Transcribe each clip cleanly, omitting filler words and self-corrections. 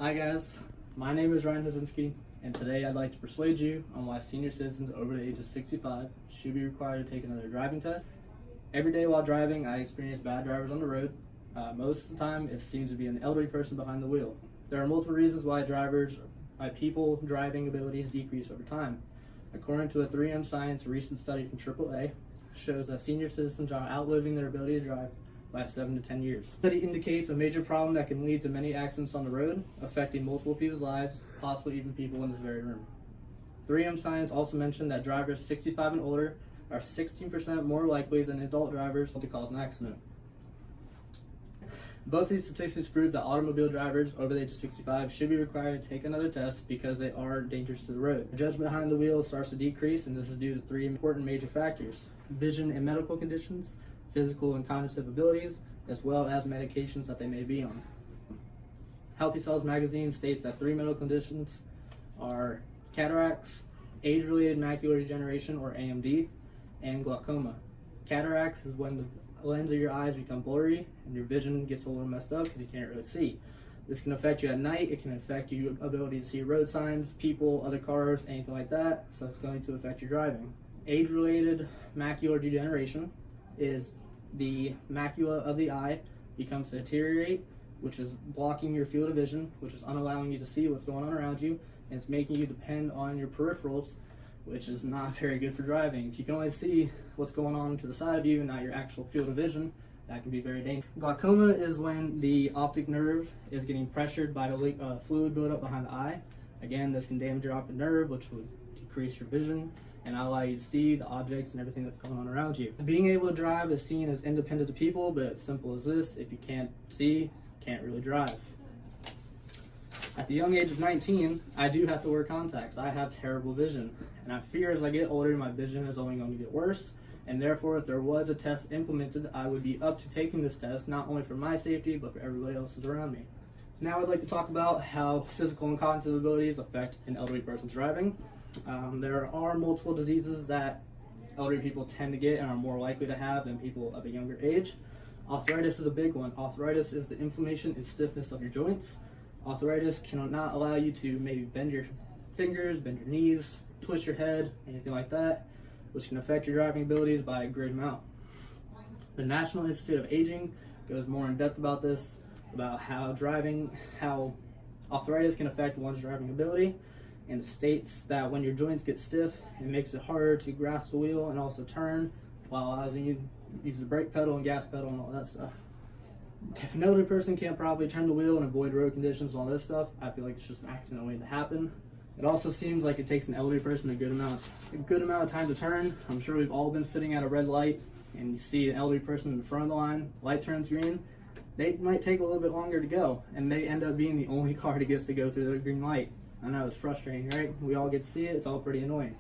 Hi guys, my name is Ryan Hazinski, and today I'd like to persuade you on why senior citizens over the age of 65 should be required to take another driving test. Every day while driving, I experience bad drivers on the road. Most of the time, it seems to be an elderly person behind the wheel. There are multiple reasons why people driving abilities decrease over time. According to a 3M Science recent study from AAA, shows that senior citizens are outliving their ability to drive by 7 to 10 years. The study indicates a major problem that can lead to many accidents on the road, affecting multiple people's lives, possibly even people in this very room. 3M Science also mentioned that drivers 65 and older are 16% more likely than adult drivers to cause an accident. Both these statistics prove that automobile drivers over the age of 65 should be required to take another test because they are dangerous to the road. Judgment behind the wheel starts to decrease, and this is due to three important major factors: vision and medical conditions, physical and cognitive abilities, as well as medications that they may be on. Healthy Cells magazine states that three medical conditions are cataracts, age-related macular degeneration or AMD, and glaucoma. Cataracts is when the lens of your eyes become blurry and your vision gets a little messed up because you can't really see. This can affect you at night. It can affect your ability to see road signs, people, other cars, anything like that. So it's going to affect your driving. Age-related macular degeneration is the macula of the eye becomes to deteriorate, which is blocking your field of vision, which is unallowing you to see what's going on around you, and it's making you depend on your peripherals, which is not very good for driving. If you can only see what's going on to the side of you and not your actual field of vision, that can be very dangerous. Glaucoma is when the optic nerve is getting pressured by fluid buildup behind the eye. Again, this can damage your optic nerve, which would decrease your vision and not allow you to see the objects and everything that's going on around you. Being able to drive is seen as independent of people, but it's simple as this: if you can't see, you can't really drive. At the young age of 19, I do have to wear contacts. I have terrible vision, and I fear as I get older, my vision is only going to get worse, and therefore, if there was a test implemented, I would be up to taking this test, not only for my safety, but for everybody else's around me. Now I'd like to talk about how physical and cognitive abilities affect an elderly person's driving. There are multiple diseases that elderly people tend to get and are more likely to have than people of a younger age. Arthritis is a big one. Arthritis is the inflammation and stiffness of your joints. Arthritis cannot allow you to maybe bend your fingers, bend your knees, twist your head, anything like that, which can affect your driving abilities by a great amount. The National Institute of Aging goes more in depth about this, about how arthritis can affect one's driving ability, and it states that when your joints get stiff, it makes it harder to grasp the wheel and also turn, while allowing you to use the brake pedal and gas pedal and all that stuff. If an elderly person can't properly turn the wheel and avoid road conditions and all this stuff, I feel like it's just an accident waiting to happen. It also seems like it takes an elderly person a good amount of time to turn. I'm sure we've all been sitting at a red light and you see an elderly person in the front of the line, light turns green, they might take a little bit longer to go, and they end up being the only car that gets to go through the green light. I know, it's frustrating, right? We all get to see it, it's all pretty annoying.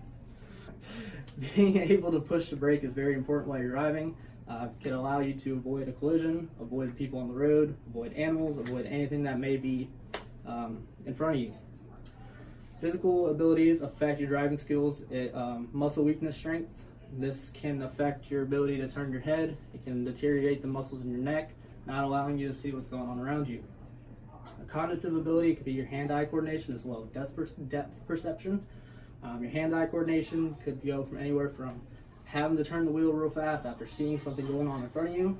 Being able to push the brake is very important while you're driving. Can allow you to avoid a collision, avoid people on the road, avoid animals, avoid anything that may be in front of you. Physical abilities affect your driving skills. Muscle weakness, strength. This can affect your ability to turn your head. It can deteriorate the muscles in your neck, not allowing you to see what's going on around you. A cognitive ability could be your hand-eye coordination as well as depth perception. Your hand-eye coordination could go from anywhere from having to turn the wheel real fast after seeing something going on in front of you.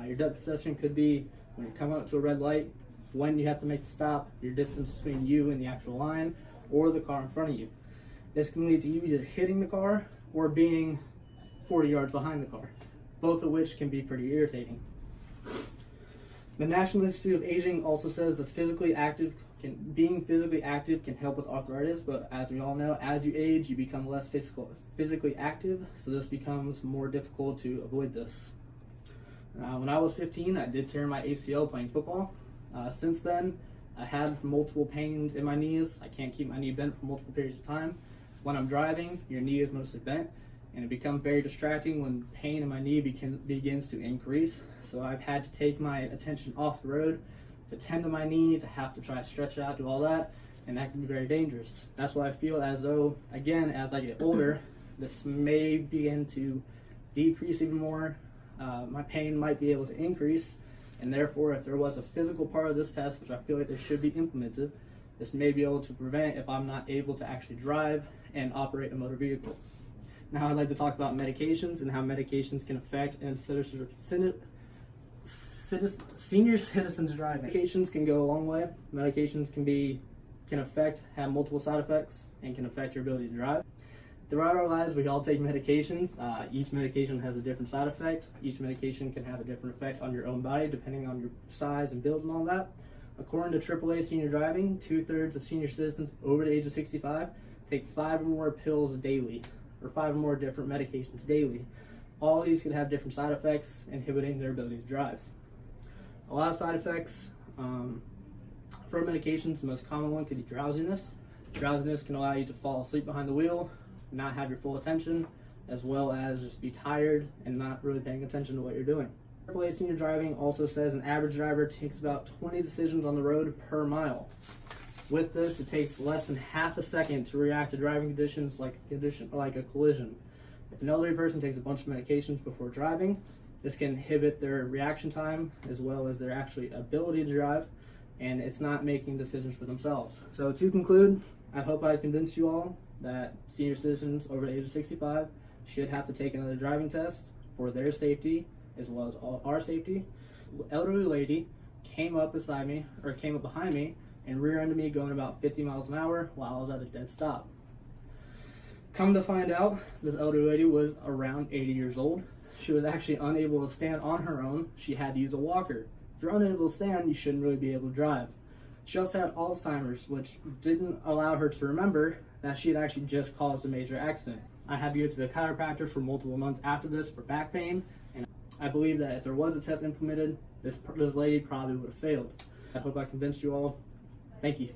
Your depth perception could be when you're coming up to a red light, when you have to make the stop, your distance between you and the actual line, or the car in front of you. This can lead to you either hitting the car or being 40 yards behind the car, both of which can be pretty irritating. The National Institute of Aging also says that being physically active can help with arthritis, but as we all know, as you age, you become less physically active, so this becomes more difficult to avoid this. When I was 15, I did tear my ACL playing football. Since then, I had multiple pains in my knees. I can't keep my knee bent for multiple periods of time. When I'm driving, your knee is mostly bent, and it becomes very distracting when pain in my knee begins to increase. So I've had to take my attention off the road to tend to my knee, to have to try to stretch it out, do all that, and that can be very dangerous. That's why I feel as though, again, as I get older, this may begin to decrease even more. My pain might be able to increase, and therefore if there was a physical part of this test, which I feel like they should be implemented, this may be able to prevent if I'm not able to actually drive and operate a motor vehicle. Now I'd like to talk about medications and how medications can affect senior citizens driving. Medications can go a long way. Medications can have multiple side effects and can affect your ability to drive. Throughout our lives, we all take medications. Each medication has a different side effect. Each medication can have a different effect on your own body depending on your size and build and all that. According to AAA Senior Driving, 2/3 of senior citizens over the age of 65 take 5 or more pills daily, or 5 or more different medications daily. All these could have different side effects, inhibiting their ability to drive. A lot of side effects for medications. The most common one could be drowsiness. Drowsiness can allow you to fall asleep behind the wheel, not have your full attention, as well as just be tired and not really paying attention to what you're doing. AAA Senior Driving also says an average driver takes about 20 decisions on the road per mile. With this, it takes less than half a second to react to driving conditions like a collision. If an elderly person takes a bunch of medications before driving, this can inhibit their reaction time as well as their actually ability to drive, and it's not making decisions for themselves. So to conclude, I hope I convinced you all that senior citizens over the age of 65 should have to take another driving test for their safety as well as all our safety. An elderly lady came up behind me and rear-ended me going about 50 miles an hour while I was at a dead stop. Come to find out, this elderly lady was around 80 years old. She was actually unable to stand on her own. She had to use a walker. If you're unable to stand, you shouldn't really be able to drive. She also had Alzheimer's, which didn't allow her to remember that she had actually just caused a major accident. I had to go to the chiropractor for multiple months after this for back pain, and I believe that if there was a test implemented, this lady probably would have failed. I hope I convinced you all. Thank you.